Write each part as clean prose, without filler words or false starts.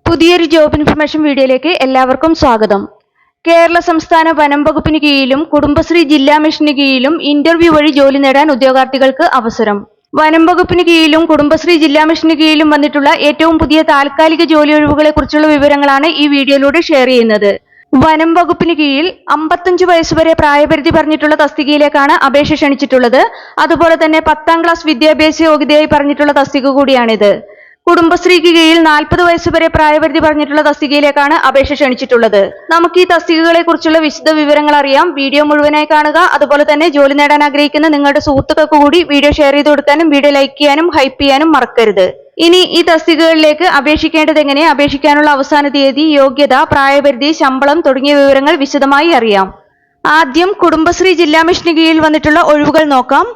പുതിയൊരു job information വീഡിയോയിലേക്ക് എല്ലാവർക്കും സ്വാഗതം. കേരള സംസ്ഥാന വനം വകുപ്പിന് കീഴിലും കുടുംബശ്രീ ജില്ലാ മിഷന് കീഴിലും ഇന്റർവ്യൂ വഴി ജോലി നേടാൻ ഉദ്യോഗാർത്ഥികൾക്ക് അവസരം. വനം വകുപ്പിന് കീഴിലും കുടുംബശ്രീ ജില്ലാ മിഷന് കീഴിലും വന്നിട്ടുള്ള ഏറ്റവും പുതിയ താൽക്കാലിക ജോലി ഒഴിവുകളെ കുറിച്ചുള്ള വിവരങ്ങളാണ് ഈ വീഡിയോയിലൂടെ ഷെയർ ചെയ്യുന്നത്. വനം വകുപ്പിന് കീഴിൽ 55 വയസ്സുവരെ പ്രായപരിധി പറഞ്ഞിട്ടുള്ള തസ്തികയിലേക്കാണ് അപേക്ഷ ക്ഷണിച്ചിട്ടുള്ളത്. അതുപോലെ തന്നെ 10ാം ക്ലാസ് വിദ്യാഭ്യാസ യോഗ്യതയായി പറഞ്ഞിട്ടുള്ള തസ്തിക കൂടിയാണിത്. കുടുംബശ്രീക്ക് കീഴിൽ 40 വയസ്സുവരെ പ്രായപരിധി പറഞ്ഞിട്ടുള്ള തസ്തികയിലേക്കാണ് അപേക്ഷ ക്ഷണിച്ചിട്ടുള്ളത്. നമുക്ക് ഈ തസ്തികകളെ കുറിച്ചുള്ള വിശദ വിവരങ്ങൾ അറിയാം. വീഡിയോ മുഴുവനായി കാണുക. അതുപോലെ തന്നെ ജോലി നേടാൻ ആഗ്രഹിക്കുന്ന നിങ്ങളുടെ സുഹൃത്തുക്കൾക്ക് കൂടി വീഡിയോ ഷെയർ ചെയ്ത് കൊടുക്കാനും വീഡിയോ ലൈക്ക് ചെയ്യാനും ഹൈപ്പ് ചെയ്യാനും മറക്കരുത്. ഇനി ഈ തസ്തികകളിലേക്ക് അപേക്ഷിക്കേണ്ടത് എങ്ങനെ, അപേക്ഷിക്കാനുള്ള അവസാന തീയതി, യോഗ്യത, പ്രായപരിധി, ശമ്പളം തുടങ്ങിയ വിവരങ്ങൾ വിശദമായി അറിയാം. ആദ്യം കുടുംബശ്രീ ജില്ലാ മിഷന് കീഴിൽ വന്നിട്ടുള്ള ഒഴിവുകൾ നോക്കാം.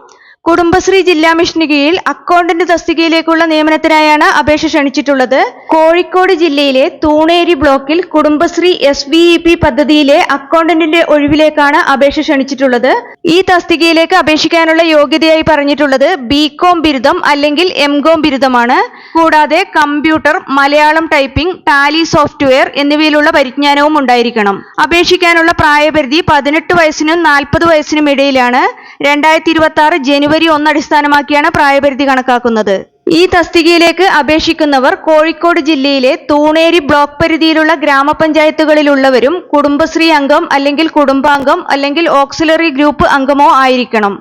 കുടുംബശ്രീ ജില്ലാ മിഷന് കീഴിൽ അക്കൗണ്ടന്റ് തസ്തികയിലേക്കുള്ള നിയമനത്തിനായാണ് അപേക്ഷ ക്ഷണിച്ചിട്ടുള്ളത്. കോഴിക്കോട് ജില്ലയിലെ തൂണേരി ബ്ലോക്കിൽ കുടുംബശ്രീ SVEP പദ്ധതിയിലെ അക്കൗണ്ടന്റിന്റെ ഒഴിവിലേക്കാണ് അപേക്ഷ ക്ഷണിച്ചിട്ടുള്ളത്. ഈ തസ്തികയിലേക്ക് അപേക്ഷിക്കാനുള്ള യോഗ്യതയായി പറഞ്ഞിട്ടുള്ളത് BCom ബിരുദം അല്ലെങ്കിൽ MCom ബിരുദമാണ്. കൂടാതെ computer, Malayalam typing, Tally software എന്നിവയിലുള്ള പരിജ്ഞാനവും ഉണ്ടായിരിക്കണം. അപേക്ഷിക്കാനുള്ള പ്രായപരിധി 18 വയസ്സിനും 40 വയസ്സിനും ഇടയിലാണ്. 2026 ജനുവരി 1 അടിസ്ഥാനമാക്കിയാണ് പ്രായപരിധി കണക്കാക്കുന്നത്. ഈ തസ്തികയിലേക്ക് അപേക്ഷിക്കുന്നവർ കോഴിക്കോട് ജില്ലയിലെ തൂണേരി ബ്ലോക്ക് പരിധിയിലുള്ള ഗ്രാമപഞ്ചായത്തുകളിലുള്ളവരും കുടുംബശ്രീ അംഗം അല്ലെങ്കിൽ കുടുംബാംഗം അല്ലെങ്കിൽ ഓക്സിലറി ഗ്രൂപ്പ് അംഗമോ ആയിരിക്കണം.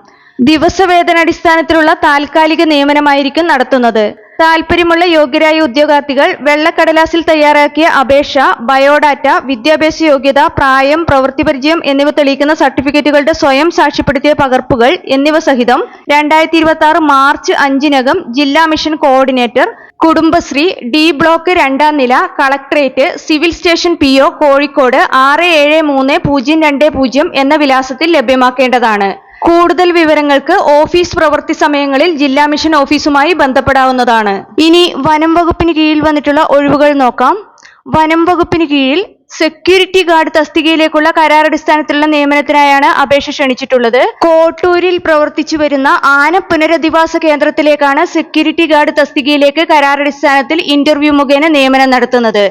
ദിവസവേതനാടിസ്ഥാനത്തിലുള്ള താൽക്കാലിക നിയമനമായിരിക്കും നടത്തുന്നത്. താൽപര്യമുള്ള യോഗ്യരായ ഉദ്യോഗാർത്ഥികൾ വെള്ളക്കടലാസിൽ തയ്യാറാക്കിയ അപേക്ഷ, ബയോഡാറ്റ, വിദ്യാഭ്യാസ യോഗ്യത, പ്രായം, പ്രവൃത്തി പരിചയം എന്നിവ തെളിയിക്കുന്ന സർട്ടിഫിക്കറ്റുകളുടെ സ്വയം സാക്ഷ്യപ്പെടുത്തിയ പകർപ്പുകൾ എന്നിവ സഹിതം 2026 മാർച്ച് 5-നകം ജില്ലാ mission coordinator, Kudumbashree D block 2ാം നില, collectorate, civil station PO Kozhikode 673020 എന്ന വിലാസത്തിൽ ലഭ്യമാക്കേണ്ടതാണ്. കൂടുതൽ വിവരങ്ങൾക്ക് ഓഫീസ് പ്രവൃത്തി സമയങ്ങളിൽ ജില്ലാ മിഷൻ ഓഫീസുമായി ബന്ധപ്പെടാവുന്നതാണ്. ഇനി വനം വകുപ്പിന് കീഴിൽ വന്നിട്ടുള്ള ഒഴിവുകൾ നോക്കാം. വനം വകുപ്പിന് കീഴിൽ സെക്യൂരിറ്റി ഗാർഡ് തസ്തികയിലേക്കുള്ള കരാറടിസ്ഥാനത്തിലുള്ള നിയമനത്തിനായാണ് അപേക്ഷ ക്ഷണിച്ചിട്ടുള്ളത്. കോട്ടൂരിൽ പ്രവർത്തിച്ചു വരുന്ന ആന പുനരധിവാസ കേന്ദ്രത്തിലേക്കാണ് സെക്യൂരിറ്റി ഗാർഡ് തസ്തികയിലേക്ക് കരാറടിസ്ഥാനത്തിൽ ഇന്റർവ്യൂ മുഖേന നിയമനം നടത്തുന്നത്.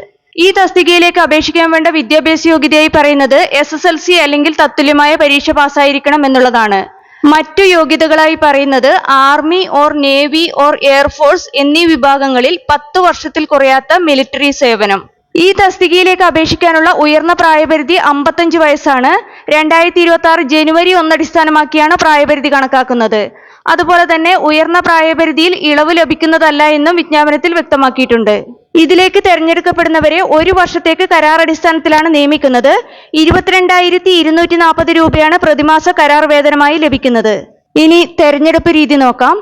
ഈ തസ്തികയിലേക്ക് അപേക്ഷിക്കാൻ വേണ്ട വിദ്യാഭ്യാസ യോഗ്യതയായി പറയുന്നത് SSLC അല്ലെങ്കിൽ തത്തുല്യമായ പരീക്ഷ പാസ്സായിരിക്കണം എന്നുള്ളതാണ്. മറ്റു യോഗ്യതകളായി പറയുന്നത് army or navy or air force എന്നീ വിഭാഗങ്ങളിൽ 10 വർഷത്തിൽ കുറയാത്ത മിലിറ്ററി സേവനം. ഈ തസ്തികയിലേക്ക് അപേക്ഷിക്കാനുള്ള ഉയർന്ന പ്രായപരിധി 55 വയസ്സാണ്. 2026 ജനുവരി 1 അടിസ്ഥാനമാക്കിയാണ് പ്രായപരിധി കണക്കാക്കുന്നത്. അതുപോലെ തന്നെ ഉയർന്ന പ്രായപരിധിയിൽ ഇളവ് ലഭിക്കുന്നതല്ല എന്നും വിജ്ഞാപനത്തിൽ വ്യക്തമാക്കിയിട്ടുണ്ട്. ഇതിലേക്ക് തെരഞ്ഞെടുക്കപ്പെടുന്നവരെ 1 വർഷത്തേക്ക് കരാർ അടിസ്ഥാനത്തിലാണ് നിയമിക്കുന്നത്. 22,240 രൂപയാണ് പ്രതിമാസ കരാർ വേതനമായി ലഭിക്കുന്നത്. ഇനി തെരഞ്ഞെടുപ്പ് രീതി നോക്കാം.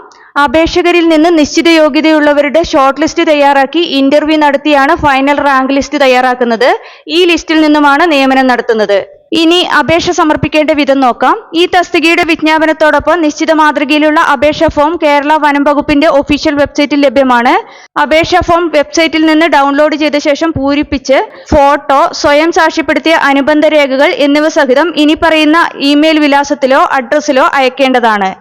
അപേക്ഷകരിൽ നിന്ന് നിശ്ചിത യോഗ്യതയുള്ളവരുടെ ഷോർട്ട് ലിസ്റ്റ് തയ്യാറാക്കി ഇന്റർവ്യൂ നടത്തിയാണ് ഫൈനൽ റാങ്ക് ലിസ്റ്റ് തയ്യാറാക്കുന്നത്. ഈ ലിസ്റ്റിൽ നിന്നുമാണ് നിയമനം നടത്തുന്നത്. ഇനി അപേക്ഷ സമർപ്പിക്കേണ്ട വിധം നോക്കാം. ഈ തസ്തികയുടെ വിജ്ഞാപനത്തോടൊപ്പം നിശ്ചിത മാതൃകയിലുള്ള അപേക്ഷാ ഫോം കേരള വനം വകുപ്പിന്റെ ഒഫീഷ്യൽ വെബ്സൈറ്റിൽ ലഭ്യമാണ്. അപേക്ഷാ ഫോം വെബ്സൈറ്റിൽ നിന്ന് ഡൗൺലോഡ് ചെയ്ത ശേഷം പൂരിപ്പിച്ച് ഫോട്ടോ, സ്വയം സാക്ഷ്യപ്പെടുത്തിയ അനുബന്ധ രേഖകൾ എന്നിവ സഹിതം ഇനി പറയുന്ന ഇമെയിൽ വിലാസത്തിലോ അഡ്രസ്സിലോ അയക്കേണ്ടതാണ്.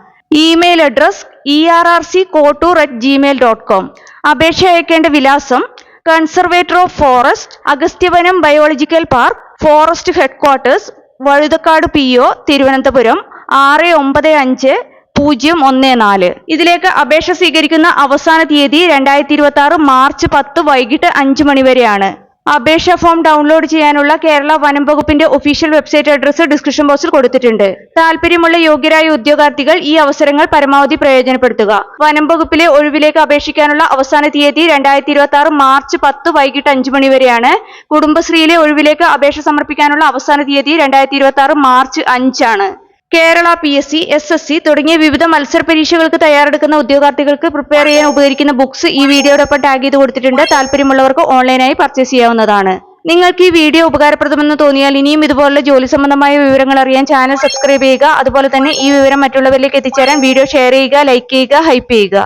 Email address errckotur@gmail.com. അപേക്ഷ അയക്കേണ്ട വിലാസം conservator of forest, Agasthyavanam biological park, forest headquarters, Vazhuthacaud PO, Thiruvananthapuram 695014. ഇതിലേക്ക് അപേക്ഷ സ്വീകരിക്കുന്ന അവസാന തീയതി 2026 മാർച്ച് 10 വൈകിട്ട് 5 മണി വരെയാണ്. അപേക്ഷാ ഫോം ഡൗൺലോഡ് ചെയ്യാനുള്ള കേരള വനം വകുപ്പിന്റെ ഒഫീഷ്യൽ വെബ്സൈറ്റ് അഡ്രസ് ഡിസ്ക്രിപ്ഷൻ ബോക്സിൽ കൊടുത്തിട്ടുണ്ട്. താല്പര്യമുള്ള യോഗ്യരായ ഉദ്യോഗാർത്ഥികൾ ഈ അവസരങ്ങൾ പരമാവധി പ്രയോജനപ്പെടുത്തുക. വനം വകുപ്പിലെ ഒഴിവിലേക്ക് അപേക്ഷിക്കാനുള്ള അവസാന തീയതി 2026 മാർച്ച് 10 വൈകിട്ട് 5 മണി വരെയാണ്. കുടുംബശ്രീയിലെ ഒഴിവിലേക്ക് അപേക്ഷ സമർപ്പിക്കാനുള്ള അവസാന തീയതി 2026 മാർച്ച് 5 ആണ്. കേരള PSC, SSC തുടങ്ങിയ വിവിധ മത്സര പരീക്ഷകൾക്ക് തയ്യാറെടുക്കുന്ന ഉദ്യോഗാർത്ഥികൾക്ക് പ്രിപ്പയർ ചെയ്യാൻ ഉപകരിക്കുന്ന ബുക്സ് ഈ വീഡിയോടൊപ്പം ടാഗ് ചെയ്ത് കൊടുത്തിട്ടുണ്ട്. താല്പര്യമുള്ളവർക്ക് ഓൺലൈനായി പർച്ചേസ് ചെയ്യാവുന്നതാണ്. നിങ്ങൾക്ക് ഈ വീഡിയോ ഉപകാരപ്രദമെന്ന് തോന്നിയാൽ ഇനിയും ഇതുപോലുള്ള ജോലി സംബന്ധമായ വിവരങ്ങൾ അറിയാൻ ചാനൽ സബ്സ്ക്രൈബ് ചെയ്യുക. അതുപോലെ തന്നെ ഈ വിവരം മറ്റുള്ളവരിലേക്ക് എത്തിച്ചേരാൻ വീഡിയോ ഷെയർ ചെയ്യുക, ലൈക്ക് ചെയ്യുക, ഹൈപ്പ് ചെയ്യുക.